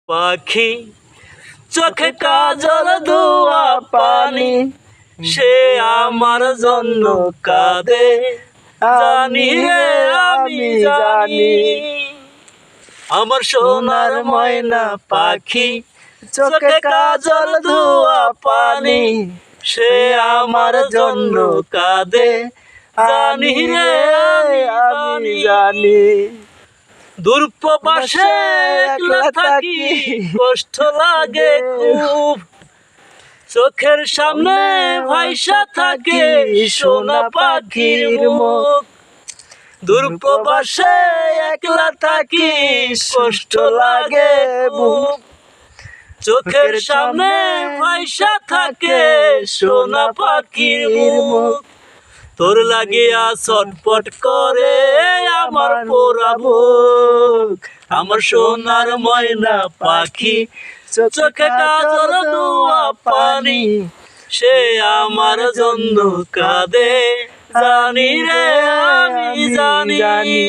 পাখি চোখে কাজল ধোয়া পানি, সে আমার জন্য কাঁদে জানি রে আমি জানি। আমার সোনার ময়না পাখি চোখে কাজল ধোয়া পানি, সে আমার জন্য কাঁদে জানি রে আমি জানি। দূর প্রবাসে একলা থাকি কষ্ট লাগে খুব, চোখের সামনে ভাইসা থাকে সোনা পাখির মুখ। দূর প্রবাসে একলা থাকি কষ্ট লাগে বুক, চোখের সামনে ভাইসা থাকে সোনা পাখির মুখ। তোর লাগিয়া ছটপট করে আমার পোড়া বুক, আমার সোনার ময়না পাখি চোখে কাজল ধোয়া পানি, সে আমার জন্য কাঁদে জানি রে আমি জানি।